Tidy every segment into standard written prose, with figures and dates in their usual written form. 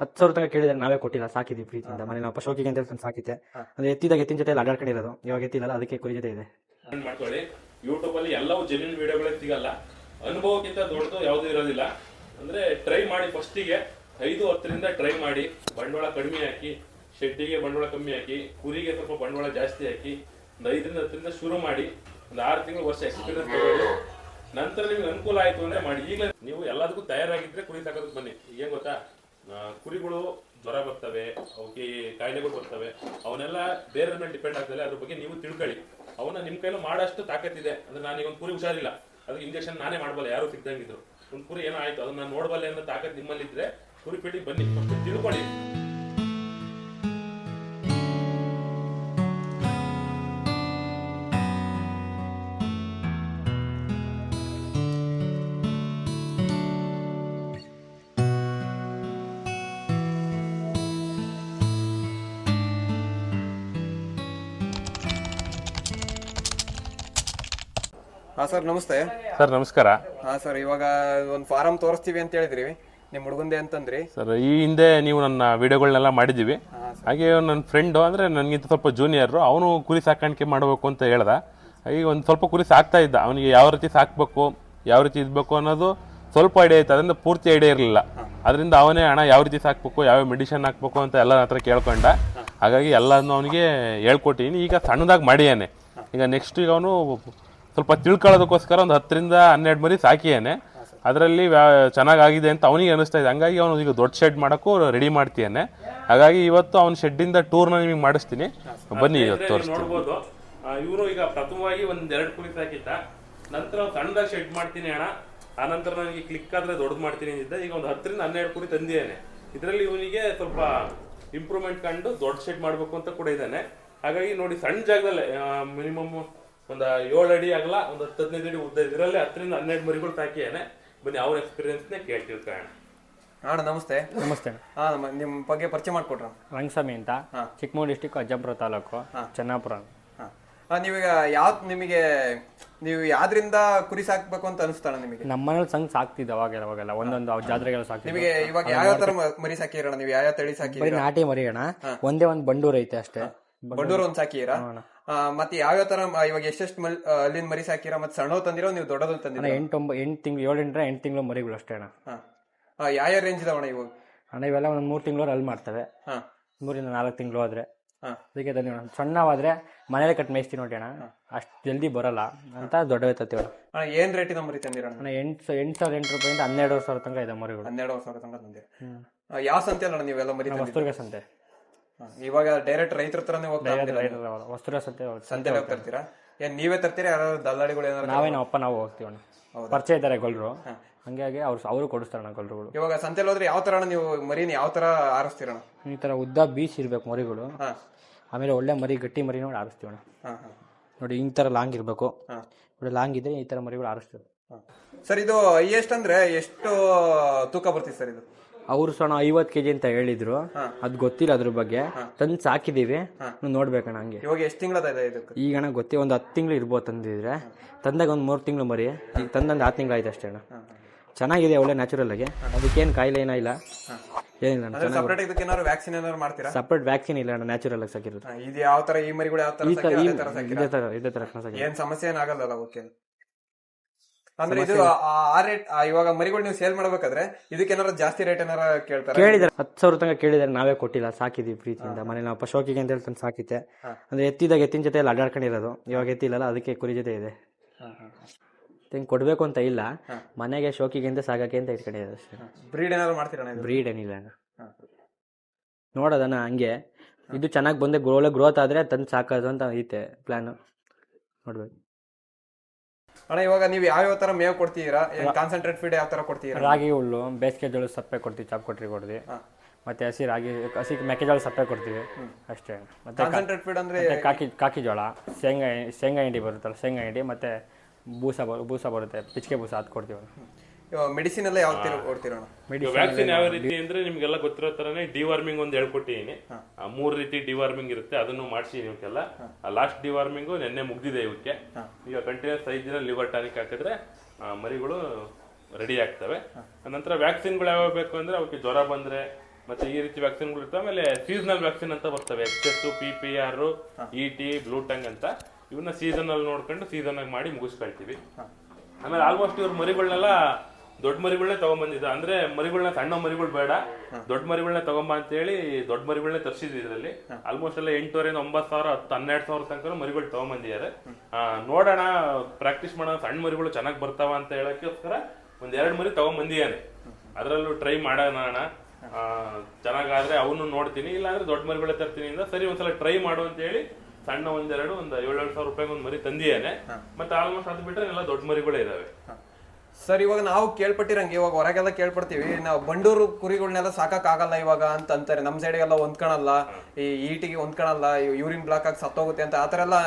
10,000 ತನಕ ಕೇಳಿದ್ರೆ ನಾವೇ ಕೊಟ್ಟಿಲ್ಲ, ಸಾಕಿದ್ವಿ ಪ್ರೀತಿಯಿಂದ. ಮನೆ ನಾವು ಶೋಕಿಗೆ ಅಂತ ಹೇಳ್ಕೊಂಡು ಸಾಕಿದ್ದೆ. ಅಂದ್ರೆ ಎತ್ತಿನ ಜೊತೆ ಅಡ್ಡಾಡ್ಕೊಂಡಿರೋದು, ಇವಾಗ ಎತ್ತಿಲ್ಲ, ಅದಕ್ಕೆ ಕುರಿ ಜೊತೆ ಇದೆ. ಮಾಡ್ಕೊಳ್ಳಿ. ಯೂಟ್ಯೂಬ್ ಅಲ್ಲಿ ಎಲ್ಲವೂ ಜೆನ್ಯೂನ್ ವಿಡಿಯೋಗಳೇ ಸಿಗಲ್ಲ, ಅನುಭವಕ್ಕಿಂತ ದೊಡ್ಡದು ಯಾವುದೂ ಇರೋದಿಲ್ಲ. ಅಂದ್ರೆ ಟ್ರೈ ಮಾಡಿ, ಫಸ್ಟಿಗೆ 5-10ರಿಂದ ಟ್ರೈ ಮಾಡಿ, ಬಂಡವಾಳ ಕಡಿಮೆ ಹಾಕಿ, ಶೆಡ್ಡಿಗೆ ಬಂಡವಾಳ ಕಮ್ಮಿ ಹಾಕಿ, ಕುರಿಗೆ ಸ್ವಲ್ಪ ಬಂಡವಾಳ ಜಾಸ್ತಿ ಹಾಕಿ, ಒಂದು 5-10ರಿಂದ ಶುರು ಮಾಡಿ, ಒಂದು 6 ತಿಂಗಳು ವರ್ಷ ಎಕ್ಸ್ಪೀರಿಯನ್ಸ್ ತಗೊಳ್ಳಿ. ನಂತರ ನಿಮ್ಗೆ ಅನುಕೂಲ ಆಯ್ತು ಅಂದ್ರೆ ಮಾಡಿ. ಈಗಲೇ ನೀವು ಎಲ್ಲದಕ್ಕೂ ತಯಾರಾಗಿದ್ರೆ ಕುರಿ ಸಾಕೋದಕ್ಕೆ ಬನ್ನಿ. ಏನ್ ಗೊತ್ತಾ, ಕುರಿಗಳು ಜ್ವರ ಬರ್ತವೆ, ಅವಕ್ಕೆ ಕಾಯಿಲೆಗಳು ಬರ್ತವೆ, ಅವನ್ನೆಲ್ಲ ಬೇರೆ ಮೇಲೆ ಡಿಪೆಂಡ್ ಆಗ್ತದೆ. ಅದ್ರ ಬಗ್ಗೆ ನೀವು ತಿಳ್ಕೊಳ್ಳಿ. ಅವನ್ನ ನಿಮ್ ಕೈಲೂ ಮಾಡಷ್ಟು ತಾಕತ್ತಿದೆ. ಅಂದ್ರೆ ನಾನೀಗ ಒಂದು ಕುರಿ ಹುಷಾರಿಲ್ಲ, ಅದಕ್ಕೆ ಇಂಜೆಕ್ಷನ್ ನಾನೇ ಮಾಡಬಲ್ಲ, ಯಾರು ಸಿಗ್ದಂಗಿದ್ರು. ಒಂದು ಕುರಿ ಏನೋ ಆಯ್ತು, ಅದನ್ನ ನೋಡಬಲ್ಲೆ ಅನ್ನೋ ತಾಕತ್ ನಿಮ್ಮಲ್ಲಿದ್ರೆ ಕುರಿ ಪೀಟಿಗೆ ಬನ್ನಿ, ತಿಳ್ಕೊಳ್ಳಿ. ಹಾಂ ಸರ್, ನಮಸ್ತೆ. ಸರ್ ನಮಸ್ಕಾರ. ಹಾಂ ಸರ್, ಇವಾಗ ಒಂದು ಫಾರಂ ತೋರಿಸ್ತೀವಿ ಅಂತ ಹೇಳಿದ್ರಿ, ನಿಮ್ಮ ಹುಡುಗಂದೆ ಅಂತಂದ್ರಿ. ಸರ್ ಈ ಹಿಂದೆ ನೀವು ನನ್ನ ವಿಡಿಯೋಗಳನ್ನೆಲ್ಲ ಮಾಡಿದ್ದೀವಿ. ಹಾಗೆ ನನ್ನ ಫ್ರೆಂಡು, ಅಂದರೆ ನನಗಿಂತ ಸ್ವಲ್ಪ ಜೂನಿಯರು, ಅವನು ಕುರಿ ಸಾಕಾಣಿಕೆ ಮಾಡಬೇಕು ಅಂತ ಹೇಳ್ದ. ಈಗ ಒಂದು ಸ್ವಲ್ಪ ಕುರಿ ಸಾಕ್ತಾ ಇದ್ದ. ಅವನಿಗೆ ಯಾವ ರೀತಿ ಸಾಕಬೇಕು, ಯಾವ ರೀತಿ ಇದ್ಬೇಕು ಅನ್ನೋದು ಸ್ವಲ್ಪ ಐಡಿಯಾ ಇತ್ತು, ಅದರಿಂದ ಪೂರ್ತಿ ಐಡಿಯಾ ಇರಲಿಲ್ಲ. ಅದರಿಂದ ಅವನೇ ಅಣ್ಣ ಯಾವ ರೀತಿ ಸಾಕಬೇಕು, ಯಾವ ಮೆಡಿಷನ್ ಹಾಕ್ಬೇಕು ಅಂತ ಎಲ್ಲ ಹತ್ರ ಕೇಳ್ಕೊಂಡ. ಹಾಗಾಗಿ ಎಲ್ಲದನ್ನು ಅವನಿಗೆ ಹೇಳ್ಕೊಟ್ಟಿನಿ. ಈಗ ಸಣ್ಣದಾಗಿ ಮಾಡಿಯಾನೆ. ಈಗ ನೆಕ್ಸ್ಟ್ ಈಗ ಅವನು ಸ್ವಲ್ಪ ತಿಳ್ಕೊಳ್ಳೋದಕ್ಕೋಸ್ಕರ ಒಂದು 10-12 ಮರಿ ಸಾಕಿಯಾನೆ. ಅದರಲ್ಲಿ ಚೆನ್ನಾಗಾಗಿದೆ ಅಂತ ಅವನಿಗೆ ಅನಿಸ್ತಾ ಇದೆ. ಹಂಗಾಗಿ ಅವನು ಈಗ ದೊಡ್ಡ ಶೆಡ್ ಮಾಡೋಕ್ಕೂ ರೆಡಿ ಮಾಡ್ತೀಯಾನೆ. ಹಾಗಾಗಿ ಇವತ್ತು ಅವನ ಶೆಡ್ಡಿಂದ ಟೂರ್ನ ನಿಮಗೆ ಮಾಡಿಸ್ತೀನಿ, ಬನ್ನಿ ಇವತ್ತು ತೋರಿಸ್ತೀನಿ. ಇವನು ಈಗ ಪ್ರಥಮವಾಗಿ 1-2 ಕುರಿ ಸಾಕಿದ್ದ. ನಂತರ ಸಣ್ಣದಾಗಿ ಶೆಡ್ ಮಾಡ್ತೀನಿ ಅಣ್ಣ, ಆ ನಂತರ ನನಗೆ ಕ್ಲಿಕ್ ಆದರೆ ದೊಡ್ಡದು ಮಾಡ್ತೀನಿ ಅಂದಿದ್ದ. ಈಗ ಒಂದು 10-12 ಕುರಿ ತಂದಿದ್ದಾನೆ. ಇದರಲ್ಲಿ ಇವನಿಗೆ ಸ್ವಲ್ಪ ಇಂಪ್ರೂವ್ಮೆಂಟ್ ಕಂಡು ದೊಡ್ಡ ಶೆಡ್ ಮಾಡಬೇಕು ಅಂತ ಕೂಡ ಇದ್ದಾನೆ. ಹಾಗಾಗಿ ನೋಡಿ, ಸಣ್ಣ ಜಾಗದಲ್ಲೇ ಮಿನಿಮಮ್ ಒಂದು 7 ಅಡಿ ಆಗಲ್ಲ, ಒಂದು 10-15 ಅಡಿ ಉದ್ದ, ಇದರಲ್ಲಿ 10-12 ಮರಿಗಳು ಸಾಕಿಯಾನೆ. ಬನ್ನಿ ಅವ್ರ ಎಕ್ಸ್ಪೀರಿಯನ್ಸ್ನೇ ಕೇಳ್ತಿರ್ತಾನೆ. ಅಣ್ಣ ನಮಸ್ತೆ. ನಮಸ್ತೆ. ಹಾಂ, ನಿಮ್ಮ ಬಗ್ಗೆ ಪರಿಚಯ ಮಾಡಿಕೊಡ್ರ. ರಂಗಸ್ವಾಮಿ ಅಂತ, ಚಿಕ್ಕಮಗಳೂರು ಡಿಸ್ಟಿಕ್, ಅಜ್ಜಂಪುರ ತಾಲೂಕು, ಚೆನ್ನಾಪುರ. ಹಾಂ, ನೀವೀಗ ನೀವು ಯಾವ್ದ್ರಿಂದ ಕುರಿ ಸಾಕ್ಬೇಕು ಅಂತ ಅನಿಸ್ತಾಣ ನಿಮಗೆ? ನಮ್ಮ ಮನೇಲಿ ಸಾಕ್ತಿದ್ದೆ ಅವಾಗೆಲ್ಲ ಒಂದೊಂದು ಜಾತ್ರೆಗೆಲ್ಲ ಸಾಕ್ತಿದ್ದೆ. ನಿಮಗೆ ಇವಾಗ ಯಾವ ತರ ಮರಿ ಸಾಕಿರೋಣ? ನೀವು ಯಾವ ತಳಿ ಸಾಕಿ? ನಾಟಿ ಮರಿ ಅಣ್ಣ, ಒಂದೇ ಒಂದು ಬಂಡೂರು ಐತೆ ಅಷ್ಟೇ. ಬಂಡೂರು ಒಂದ್ ಸಾಕಿರಾ? ಮತ್ತೆ ಯಾವ್ಯಾವ ತರ ಇವಾಗ ಎಷ್ಟೆಷ್ಟು ಅಲ್ಲಿಂದ ಮರಿ ಸಾಕಿರಾ? ಮತ್ತೆ ಸಣ್ಣ ತಂದಿರೋ ನೀವು ದೊಡ್ಡದು ತಂದಿರೋ? 8 ತಿಂಗಳು 7-8 ತಿಂಗಳು ಮರಿಗಳು ಅಷ್ಟೇ ಅಣ್ಣ. ಯಾವ ರೇಂಜ್ ಇದಾವಣ ಇವಾಗ? ಅಣ್ಣ ಇವೆಲ್ಲ ಒಂದು 3 ತಿಂಗಳು ಅಲ್ಲಿ ಮಾಡ್ತವೆ. 3-4 ತಿಂಗಳು ಆದ್ರೆ ಅದಕ್ಕೆ ತಂದಿವಣ. ಸಣ್ಣವಾದ್ರೆ ಮನೇಲಿ ಕಟ್ ಮೇಯಿಸ್ತೀವಿ ನೋಡಿ ಅಣ್ಣ, ಅಷ್ಟು ಜಲ್ದಿ ಬರಲ್ಲ ಅಂತ ದೊಡ್ಡವೇ ತತ್ತೀವಣ. ಏನ್ ರೇಟಿನ ಮರಿ ತಂದಿರ? 8,800 ರೂಪಾಯಿಂದ 12,000 ತನಕ ಇದೆ ಮರಿಗಳು. 12,000 ತನಕ ತಂದಿರ. ಯಾವ ಸಂತೆ ಅಲ್ಲ ನೀವೆಲ್ಲ ಮರಿ? ವಸ್ತುರ್ಗ ಸಂತೆ. ಇವಾಗ ಡೈರೆಕ್ಟ್ ರೈತರ ತರನೇ ವಸ್ತುರ್ಗ ಸಂತೆ ಹೋಗ್ತಿರ್ತೀರಾ? ಏನ್ ನೀವೇ ತರ್ತೀರಾ? ಯಾರು ದಲ್ಲಾಳಿಗಳು ಏನಾದ್ರು? ನಾವು ಹೋಗ್ತೀವಣ್ಣ, ಪರಿಚಯ ಇದ್ದಾರೆ ಗೊಲ್ರು, ಹಂಗಾಗಿ ಅವರು ಕೊಡಿಸ್ತಾರಣ ಗೊಲ್ರುಗಳು. ಇವಾಗ ಸಂತೆಲಿ ಹೋದ್ರೆ ಯಾವ ತರ ನೀವು ಮರಿನ ಯಾವ ತರ ಆರಿಸ್ತೀರಣ? ಈ ತರ ಉದ್ದ ಬೀಸ್ ಇರ್ಬೇಕು ಮರಿಗಳು, ಆಮೇಲೆ ಒಳ್ಳೆ ಮರಿ ಗಟ್ಟಿ ಮರಿ ನೋಡಿ ಆರಿಸ್ತೀವಣ್ಣ. ನೋಡಿ ಈ ತರ ಲಾಂಗ್ ಇರ್ಬೇಕು, ಲಾಂಗ್ ಇದ್ರೆ ಈ ತರ ಮರಿಗಳು ಆರಿಸ್ತೀವಿ. ಸರ್, ಇದು ಹೈಯೆಸ್ಟ್ ಅಂದ್ರೆ ಎಷ್ಟು ತೂಕ ಬರ್ತೀವಿ ಸರ್ ಇದು? ಅವ್ರು 50 kg ಅಂತ ಹೇಳಿದ್ರು, ಅದ್ ಗೊತ್ತಿಲ್ಲ ಅದ್ರ ಬಗ್ಗೆ. ತಂದ್ ಸಾಕಿದೀವಿ, ನೋಡ್ಬೇಕಣ್ಣ. ಹಂಗೆ ಇವಾಗ ಎಷ್ಟು ತಿಂಗಳದ ಇದಕ್ಕೆ? ಈಗ ಅಣ್ಣ ಗೊತ್ತಿ ಒಂದು 10 ತಿಂಗಳು ಇರ್ಬೋದು ತಂದಿದ್ರೆ. ತಂದಾಗ ಒಂದು 3 ತಿಂಗಳು ಮರಿ, ಈಗ ತಂದೊಂದು 6 ತಿಂಗಳು ಆಯ್ತು ಅಷ್ಟೇ ಅಣ್ಣ. ಚೆನ್ನಾಗಿದೆ, ಒಳ್ಳೆ ನ್ಯಾಚುರಲ್ ಆಗಿ, ಅದಕ್ಕೇನು ಕಾಯಿಲೆ ಏನಿಲ್ಲ, ಏನಿಲ್ಲ. ಸಪರೇಟ್ ಇದಕ್ಕೆ ಏನಾದ್ರು ವ್ಯಾಕ್ಸಿನ್ ಏನಾದ್ರು ಮಾಡ್ತೀರಾ? ಸಪರೇಟ್ ವ್ಯಾಕ್ಸಿನ್ ಇಲ್ಲ ಅಣ್ಣ, ನ್ಯಾಚುರಲ್ ಆಗಿ ಸಾಕಿರೋದು. ಇದು ಯಾವ ತರ ಈ ಮರಿಗಳು ಯಾವ ತರ ಇದೇ ತರ ಏನ್ ಸಮಸ್ಯೆ ಏನಾಗಲ್ಲ? ಓಕೆ. ಅಂದ್ರೆ ಇದು ಆ ರೇಟ್, ಇವಾಗ ಮರಿಗಳು ನೀವು ಸೇಲ್ ಮಾಡ್ಬೇಕಾದ್ರೆ ಇದಕ್ಕೆ ಏನಾದ್ರು ಜಾಸ್ತಿ ರೇಟ್ ಏನಾರ ಕೇಳ್ತಾರೆ? ಕೇಳಿದಾರೆ, 10,000 ತನಕ ಕೇಳಿದಾರೆ, ನಾವೇ ಕೊಟ್ಟಿಲ್ಲ, ಸಾಕಿದ್ವಿ ಪ್ರೀತಿಯಿಂದ. ಮನೆ ನಾವು ಶೋಕಿಗೆ ಅಂತ ಹೇಳ್ತಾನೆ ಸಾಕಿದ್ದೆ. ಅಂದ್ರೆ ಎತ್ತಿನ ಜೊತೆ ಅಡ್ಡಾಡ್ಕೊಂಡಿರೋದು, ಇವಾಗ ಎತ್ತಿಲ್ಲ, ಅದಕ್ಕೆ ಕುರಿ ಜೊತೆ ಇದೆ. ಹಿಂಗ್ ಕೊಡ್ಬೇಕು ಅಂತ ಇಲ್ಲ, ಮನೆಗೆ ಶೋಕಿಗೆ ಅಂತ ಸಾಕಕ್ಕೆ ಅಂತ ಇಟ್ಕೊಂಡಿರೋದು ಅಷ್ಟೇ. ಬ್ರೀಡ್ ಏನಾದ್ರು ಮಾಡ್ತೀರಾ? ಬ್ರೀಡ್ ಏನಿಲ್ಲ ನೋಡೋದನ್ನ ಹಂಗೆ. ಇದು ಚೆನ್ನಾಗಿ ಬಂದೆ ಒಳ್ಳೆ ಗ್ರೋತ್ ಆದ್ರೆ ತಂದು ಸಾಕೋದು ಅಂತ ಐತೆ ಪ್ಲಾನ್, ನೋಡ್ಬೇಕು. ಅಣ್ಣ, ಇವಾಗ ನೀವು ಯಾವ ತರ ಮೇವು ಕೊಡ್ತೀರಾ? ಕಾನ್ಸಂಟ್ರೇಟ್ ಫೀಡ್ ಯಾವ ತರ ಕೊಡ್ತೀರಾ? ರಾಗಿ ಹುಲ್ಲು, ಬೇಸಿಗೆ ಜೋಳ ಸಪ್ಪೆ ಕೊಡ್ತೀವಿ, ಚಾಪ್ ಕೊಟ್ರಿ ಕೊಡ್ತೀವಿ. ಮತ್ತೆ ಹಸಿ ಮೆಕ್ಕೆಜೋಳ ಸಪ್ಪೆ ಕೊಡ್ತೀವಿ ಅಷ್ಟೇ. ಮತ್ತೆ ಕಾನ್ಸಂಟ್ರೇಟ್ ಫೀಡ್ ಅಂದ್ರೆ ಕಾಕಿ ಜೋಳ, ಶೇಂಗಾ ಹಿಂಡಿ ಬರುತ್ತಲ್ಲ, ಶೇಂಗಾ ಹಿಂಡಿ, ಮತ್ತೆ ಬೂಸ ಬರುತ್ತೆ, ಪಿಚ್ಕೆ ಬೂಸ ಅದು ಕೊಡ್ತೀವಿ. ಮೆಡಿಸಿನ್ ಎಲ್ಲ ಯಾವ ತರ ಕೊಡ್ತೀರಾ? ವ್ಯಾಕ್ಸಿನ್ ಯಾವ ರೀತಿ ಅಂದ್ರೆ ನಿಮ್ಗೆಲ್ಲ ಗೊತ್ತಿರೋ ತರನೇ ಡಿವಾರ್ಮಿಂಗ್ ಒಂದು ಹೇಳ್ಕೊಟ್ಟಿದ್ದೀನಿ. 3 ರೀತಿ ಡಿವಾರ್ಮಿಂಗ್ ಇರುತ್ತೆ, ಅದನ್ನು ಮಾಡಿಸಿ ಇವಕ್ಕೆಲ್ಲ. ಲಾಸ್ಟ್ ಡಿವಾರ್ಮಿಂಗು ನೆನ್ನೆ ಮುಗ್ದಿದೆ ಇವಕ್ಕೆ. ಈಗ ಕಂಟಿನ್ಯೂಸ್ 5 ದಿನ ಲಿವರ್ ಟಾನಿಕ್ ಹಾಕಿದ್ರೆ ಮರಿಗಳು ರೆಡಿ ಆಗ್ತವೆ. ನಂತರ ವ್ಯಾಕ್ಸಿನ್ಗಳು ಯಾವಾಗ ಬೇಕು ಅಂದ್ರೆ ಅವಕ್ಕೆ ಜ್ವರ ಬಂದ್ರೆ, ಮತ್ತೆ ಈ ರೀತಿ ವ್ಯಾಕ್ಸಿನ್ಗಳು ಇರ್ತವೆ. ಆಮೇಲೆ ಸೀಸನಲ್ ವ್ಯಾಕ್ಸಿನ್ ಅಂತ ಬರ್ತವೆ, HS, PPR, ET, blue tongue ಅಂತ. ಇವನ್ನ ಸೀಸನ್ ನೋಡ್ಕೊಂಡು ಸೀಸನ್ ಆಗಿ ಮಾಡಿ ಮುಗಿಸ್ಕೊಳ್ತೀವಿ. ಆಮೇಲೆ ಆಲ್ಮೋಸ್ಟ್ ಇವ್ರ ಮರಿಗಳನ್ನೆಲ್ಲ ದೊಡ್ಡ ಮರಿಗಳನ್ನೇ ತಗೊಂಡ್ಬಂದಿದ್ದ, ಅಂದ್ರೆ ಮರಿಗಳನ್ನ ಸಣ್ಣ ಮರಿಗಳು ಬೇಡ, ದೊಡ್ಡ ಮರಿಗಳನ್ನ ತಗೊಂಬ ಅಂತ ಹೇಳಿ ದೊಡ್ಡ ಮರಿಗಳನ್ನೇ ತರಿಸಿದ್ವಿ. ಇದರಲ್ಲಿ ಆಲ್ಮೋಸ್ಟ್ ಎಲ್ಲ 8,500 9,000 10,000 ತನಕ ಮರಿಗಳು ತಗೊಂಡ್ಬಂದಿದ್ದಾರೆ. ನೋಡೋಣ, ಪ್ರಾಕ್ಟೀಸ್ ಮಾಡೋಣ, ಸಣ್ಣ ಮರಿಗಳು ಚೆನ್ನಾಗಿ ಬರ್ತಾವ ಅಂತ ಹೇಳಕ್ಕೋಸ್ಕರ ಒಂದ್ 2 ಮರಿ ತಗೊಂಡ್ಬಂದಿದ್ದಾನೆ. ಅದರಲ್ಲೂ ಟ್ರೈ ಮಾಡೋಣ, ಚೆನ್ನಾಗಾದ್ರೆ ಅವನು ನೋಡ್ತೀನಿ, ಇಲ್ಲಾಂದ್ರೆ ದೊಡ್ಡ ಮರಿಗಳೇ ತರ್ತೀನಿ ಅಂತ. ಸರಿ ಒಂದ್ಸಲ ಟ್ರೈ ಮಾಡು ಅಂತ ಹೇಳಿ ಸಣ್ಣ ಒಂದು 7,000 ರೂಪಾಯಿಗೆ ಒಂದು ಮರಿ ತಂದಿಯಾನೆ. ಮತ್ತೆ ಆಲ್ಮೋಸ್ಟ್ ಅದು ಬಿಟ್ರೆ ಎಲ್ಲ ದೊಡ್ಡ ಮರಿಗಳೇ ಇದಾವೆ. ಸರ್, ಇವಾಗ ನಾವು ಕೇಳ್ಪಟ್ಟಿರಂಗೆ ಇವಾಗ ಹೊರಗೆಲ್ಲ ಕೇಳ್ಪಡ್ತೀವಿ, ನಾವು ಬಂಡೂರು ಕುರಿಗಳನ್ನೆಲ್ಲ ಸಾಕಕ್ ಆಗಲ್ಲ ಇವಾಗ ಅಂತ ಅಂತಾರೆ. ನಮ್ ಸೈಡ್ಗೆಲ್ಲ ಹೊಂದ್ಕೊಳಲ್ಲ, ಈ ಈಟಿಗೆ ಹೊಂದ್ಕೊಳಲ್ಲ, ಯೂರಿನ್ ಬ್ಲಾಕ್ ಆಗಿ ಸತ್ತೋಗುತ್ತೆ ಅಂತ ಆತರ ಎಲ್ಲ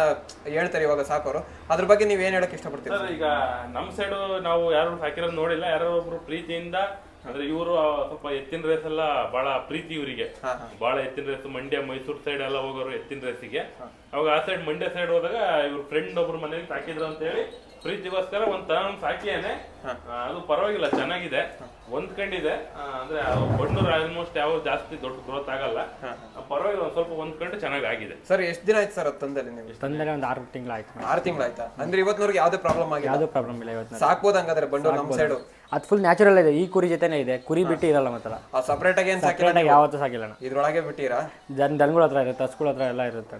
ಹೇಳ್ತಾರೆ ಇವಾಗ ಸಾಕೋರು. ಅದ್ರ ಬಗ್ಗೆ ನೀವ್ ಏನ್ ಹೇಳಕ್ ಇಷ್ಟಪಡ್ತೀರಿ? ಸರ್, ಈಗ ನಮ್ ಸೈಡ್ ನಾವು ಯಾರು ಸಾಕಿರೋದು ನೋಡಿಲ್ಲ. ಯಾರೋ ಒಬ್ರು ಪ್ರೀತಿಯಿಂದ, ಅಂದ್ರೆ ಇವರು ಸ್ವಲ್ಪ ಎತ್ತಿನ ರೇಸ್ ಎಲ್ಲ ಬಹಳ ಪ್ರೀತಿ ಇವರಿಗೆ, ಬಹಳ ಎತ್ತಿನ ರೇಸ್, ಮಂಡ್ಯ ಮೈಸೂರು ಸೈಡ್ ಎಲ್ಲ ಹೋಗೋರು ಎತ್ತಿನ ರೇಸಿಗೆ. ಅವಾಗ ಆ ಸೈಡ್ ಮಂಡ್ಯ ಸೈಡ್ ಹೋದಾಗ ಇವ್ರ ಫ್ರೆಂಡ್ ಒಬ್ರು ಮನೇಲಿ ಸಾಕಿದ್ರು ಅಂತ ಹೇಳಿ ಪ್ರೀತಿಗೋಸ್ಕರ ಒಂದ್ ಸಾಕಿಯೇನೆ. ಅದು ಪರವಾಗಿಲ್ಲ, ಚೆನ್ನಾಗಿದೆ, ಹೊಂದ್ಕೊಂಡಿದೆ. ಅಂದ್ರೆ ಬಣ್ಣೂರು ಆಲ್ಮೋಸ್ಟ್ ಯಾವ ಜಾಸ್ತಿ ದೊಡ್ಡ ಗ್ರೋತ್ ಆಗಲ್ಲ, ಪರವಾಗಿಲ್ಲ, ಒಂದ್ ಸ್ವಲ್ಪ ಹೊಂದ್ಕೊಂಡು ಚೆನ್ನಾಗಿ ಆಗಿದೆ. ಸರ್, ಎಷ್ಟು ದಿನ ಆಯ್ತು ಸರ್ ಅದು ತಂದಲ್ಲಿ? ನೀವು ತಂದರೆ ಒಂದು 6 ತಿಂಗಳಾಯ್ತು. 6 ತಿಂಗಳಾಯ್ತಾ? ಅಂದ್ರೆ ಇವತ್ತಿನವರೆಗೆ ಯಾವ್ದೇ ಪ್ರಾಬ್ಲಮ್ ಆಗಿಲ್ಲ? ಯಾವುದೂ ಪ್ರಾಬ್ಲಮ್ ಇಲ್ಲ. ಇವತ್ತು ಸಾಕ್ಬೋದು ಹಂಗಾದ್ರೆ ಬಂಡೂರು ನಮ್ಮ ಸೈಡು? ಅದು ಫುಲ್ ನ್ಯಾಚುರಲ್ ಇದೆ. ಈ ಕುರಿ ಜೊತೆನೇ ಇದೆ, ಕುರಿ ಬಿಟ್ಟು ಇರಲ್ಲ. ಮಾತ್ರ ಸಪರೇಟ್ ಆಗಿ ಏನ್ ಸಾಕಿಲ್ಲ, ಯಾವತ್ತೂ ಸಾಕಿಲ್ಲ. ಇದ್ರೊಳಗೆ ಬಿಟ್ಟಿರಾ? ದನಗಳ ಹತ್ರ ಇರುತ್ತೆ, ಹಸುಗಳ ಹತ್ರ ಎಲ್ಲ ಇರುತ್ತೆ.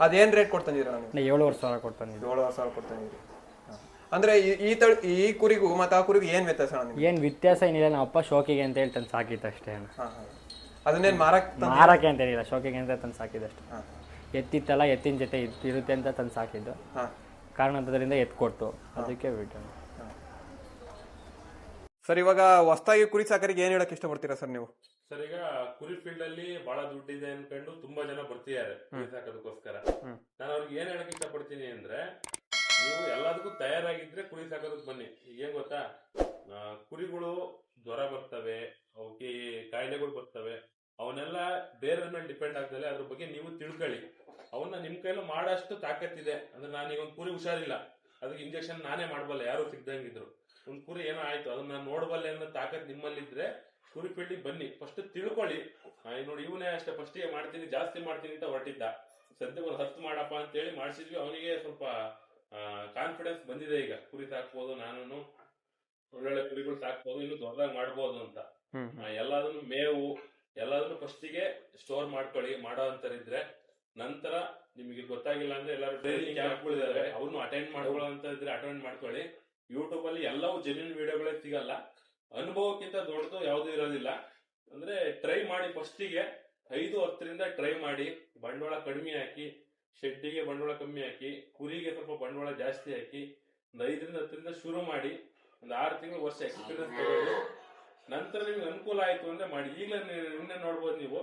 ಅದೇನ್ ರೇಟ್ ಕೊಡ್ತಂದಿರ? ನಾನು 7,500 ಕೊಡ್ತಾನಿದ್ದೆ. 7,500 ಕೊಡ್ತಂದಿರಿ. ಅಂದ್ರೆ ಈ ಕುರಿಗೂ ಮತ್ತೆ ಆ ಕುರಿಗೂ ಏನ್ ವ್ಯತ್ಯಾಸ? ಏನ್ ವ್ಯತ್ಯಾಸ ಏನಿಲ್ಲ, ನಮ್ಮ ಅಪ್ಪ ಶೋಕಿಗೆ ಅಂತ ಹೇಳಿ ತಂದು ಸಾಕಿತ್ತು ಅಷ್ಟೇ. ಅದನ್ನೇನ್ ಮಾರಕ್ಕೆ ಅಂತ ಏನಿಲ್ಲ, ಶೋಕಿಗೆ ಅಂತ ತಂದು ಸಾಕಿದಷ್ಟೇ. ಎತ್ತಿತ್ತಲ್ಲ, ಎತ್ತಿನ ಜೊತೆ ಇರುತ್ತೆ ಅಂತ ತಂದು ಸಾಕಿದ್ದು. ಕಾರಣದಿಂದ ಎತ್ತು ಕೊಡ್ತು, ಅದಕ್ಕೆ ಬಿಟ್ಟು. ಸರ್, ಇವಾಗ ಹೊಸದಾಗಿ ಕುರಿ ಸಾಕರಿಗೆ ಏನ್ ಹೇಳಕ್ ಇಷ್ಟಪಡ್ತೀರಾ ಸರ್ ನೀವು? ಸರ್, ಈಗ ಕುರಿ ಫೀಲ್ಡ್ ಅಲ್ಲಿ ಬಹಳ ದುಡ್ಡಿದೆ ಅನ್ಕೊಂಡು ತುಂಬಾ ಜನ ಬರ್ತಿದ್ದಾರೆ ಕುರಿ ಸಾಕೋದಕ್ಕೋಸ್ಕರ. ನಾನು ಅವ್ರಿಗೆ ಏನ್ ಹೇಳಕ್ ಇಷ್ಟಪಡ್ತೀನಿ ಅಂದ್ರೆ, ನೀವು ಎಲ್ಲದಕ್ಕೂ ತಯಾರಾಗಿದ್ರೆ ಕುರಿ ಸಾಕೋದಕ್ಕೆ ಬನ್ನಿ. ಈಗ ಏನ್ ಗೊತ್ತಾ, ಕುರಿಗಳು ಜ್ವರ ಬರ್ತವೆ, ಅವಕ್ಕೆ ಕಾಯಿಲೆಗಳು ಬರ್ತವೆ, ಅವನ್ನೆಲ್ಲ ಬೇರೆ ಮೇಲೆ ಡಿಪೆಂಡ್ ಆಗ್ತದೆ. ಅದ್ರ ಬಗ್ಗೆ ನೀವು ತಿಳ್ಕೊಳ್ಳಿ. ಅವನ್ನ ನಿಮ್ ಕೈಲೂ ಮಾಡಷ್ಟು ತಾಕತ್ತಿದೆ. ಅಂದ್ರೆ ನಾನೀಗ ಒಂದ್ ಕುರಿ ಹುಷಾರಿಲ್ಲ, ಅದಕ್ಕೆ ಇಂಜೆಕ್ಷನ್ ನಾನೇ ಮಾಡಬಲ್ಲ, ಯಾರು ಸಿಗ್ದಂಗಿದ್ರು. ಒಂದ್ ಕುರಿ ಏನೋ ಆಯ್ತು, ಅದನ್ನ ನೋಡಬಲ್ಲೆ ಅನ್ನೋ ತಾಕತ್ ನಿಮ್ಮಲ್ಲಿದ್ರೆ ಕುರಿ ಫೀಲ್ಡಿಗೆ ಬನ್ನಿ, ಫಸ್ಟ್ ತಿಳ್ಕೊಳ್ಳಿ. ನೋಡಿ, ಇವನೇ ಅಷ್ಟೇ ಫಸ್ಟ್ ಮಾಡ್ತೀನಿ, ಜಾಸ್ತಿ ಮಾಡ್ತೀನಿ ಅಂತ ಹೊರಟಿದ್ದ. ಸದ್ಯಕ್ಕೆ ಒಂದು 10 ಮಾಡಪ್ಪ ಅಂತ ಹೇಳಿ ಮಾಡಿಸಿದ್ವಿ. ಅವನಿಗೆ ಸ್ವಲ್ಪ ಕಾನ್ಫಿಡೆನ್ಸ್ ಬಂದಿದೆ. ಈಗ ಕುರಿ ಸಾಕ್ಬೋದು, ನಾನು ಒಳ್ಳೊಳ್ಳೆ ಕುರಿಗಳು ಸಾಕ್ಬೋದು, ಇನ್ನು ದೊಡ್ಡದಾಗಿ ಮಾಡ್ಬೋದು ಅಂತ. ಎಲ್ಲದನ್ನು ಮೇವು ಎಲ್ಲದನ್ನು ಫಸ್ಟಿಗೆ ಸ್ಟೋರ್ ಮಾಡ್ಕೊಳ್ಳಿ, ಮಾಡೋ ಅಂತರಿದ್ರೆ. ನಂತರ ನಿಮಗೆ ಗೊತ್ತಾಗಿಲ್ಲ ಅಂದ್ರೆ ಎಲ್ಲರೂ ಟ್ರೈನಿಂಗ್ ಕ್ಯಾಂಪ್ಗಳಿದಾವೆ, ಅವನು ಅಟೆಂಡ್ ಮಾಡ್ಕೊಳ್ಳೋ ಅಂತ ಇದ್ರೆ ಅಟೆಂಡ್ ಮಾಡ್ಕೊಳ್ಳಿ. ಯೂಟ್ಯೂಬ್ ಅಲ್ಲಿ ಎಲ್ಲವೂ ಜೆನ್ಯೂನ್ ವಿಡಿಯೋಗಳೇ ಸಿಗಲ್ಲ, ಅನುಭವಕ್ಕಿಂತ ದೊಡ್ಡದು ಯಾವ್ದು ಇರೋದಿಲ್ಲ. ಅಂದ್ರೆ ಟ್ರೈ ಮಾಡಿ, ಫಸ್ಟಿಗೆ 5-10 ಟ್ರೈ ಮಾಡಿ, ಬಂಡವಾಳ ಕಡಿಮೆ ಹಾಕಿ, ಶೆಡ್ಡಿಗೆ ಬಂಡವಾಳ ಕಮ್ಮಿ ಹಾಕಿ, ಕುರಿಗೆ ಸ್ವಲ್ಪ ಬಂಡವಾಳ ಜಾಸ್ತಿ ಹಾಕಿ, ಒಂದು 5-10 ಶುರು ಮಾಡಿ, ಒಂದು 6 ತಿಂಗಳು ವರ್ಷ ಎಕ್ಸ್ಪೀರಿಯನ್ಸ್ ತಗೊಳ್ಳಿ. ನಂತರ ನಿಮ್ಗೆ ಅನುಕೂಲ ಆಯ್ತು ಅಂದ್ರೆ ಮಾಡಿ. ಈಗಲೇ ನಿನ್ನೆ ನೋಡ್ಬೋದು ನೀವು,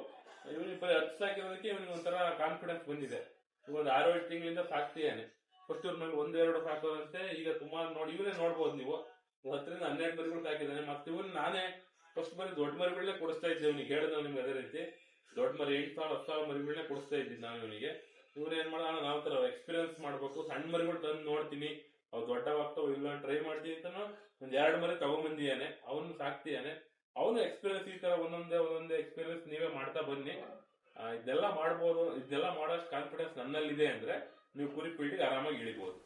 ಇವನಿಗೆ 10 ಸಾಕಿರೋದಕ್ಕೆ ಇವನಿಗೆ ಒಂಥರ ಕಾನ್ಫಿಡೆನ್ಸ್ ಬಂದಿದೆ. ಒಂದು 6-7 ತಿಂಗಳಿಂದ ಸಾಕ್ತಿಯಾನೆ. ಫಸ್ಟ್ ಇವ್ರ ಮೇಲೆ 1-2 ಸಾಕೋದಂತೆ, ಈಗ ಸುಮಾರು ನೋಡಿ, ಇವನೇ ನೋಡ್ಬೋದು ನೀವು, 10-12 ಮರಿಗಳು ಸಾಕಿದ್ದಾನೆ. ಮತ್ತೆ ಇವನ್ ನಾನೇ ಫಸ್ಟ್ ಬರೀ ದೊಡ್ಡ ಮರಿಗಳನ್ನೇ ಕೊಡಿಸ್ತಾ ಇದ್ದೆ ಇವನಿಗೆ. ಹೇಳಿದ ನಿಮ್ಗೆ ಅದೇ ರೀತಿ ದೊಡ್ಡ ಮರಿ 8,000-10,000 ಮರಿಗಳನ್ನೇ ಕೊಡಿಸ್ತಾ ಇದ್ದೀನಿ ನಾನು ಇವನಿಗೆ. ಇವನು ಏನ್ ಮಾಡೋಣ, ನಾವು ತರ ಎಕ್ಸ್ಪೀರಿಯನ್ಸ್ ಮಾಡ್ಬೇಕು, ಸಣ್ಣ ಮರಿಗಳು ತಂದು ನೋಡ್ತೀನಿ, ಅವು ದೊಡ್ಡವಾಗ್ತಾವ ಇಲ್ಲ ಟ್ರೈ ಮಾಡ್ತೀನಿ ಅಂತ ಒಂದ್ 2 ಮರಿ ತಗೊಂಡ್ಬಂದಿಯಾನೆ. ಅವನು ಸಾಕ್ತಿಯಾನೆ, ಅವನು ಎಕ್ಸ್ಪೀರಿಯನ್ಸ್ ಈ ತರ ಒಂದೊಂದೇ ಎಕ್ಸ್ಪೀರಿಯನ್ಸ್ ನೀವೇ ಮಾಡ್ತಾ ಬನ್ನಿ. ಇದೆಲ್ಲ ಮಾಡ್ಬೋದು. ಇದೆಲ್ಲ ಮಾಡೋಷ್ಟು ಕಾನ್ಫಿಡೆನ್ಸ್ ನನ್ನಲ್ಲಿದೆ ಅಂದ್ರೆ ನೀವು ಕುರಿ ಫೀಲ್ಡಿಗೆ ಆರಾಮಾಗಿ ಇಳಿಬಹುದು.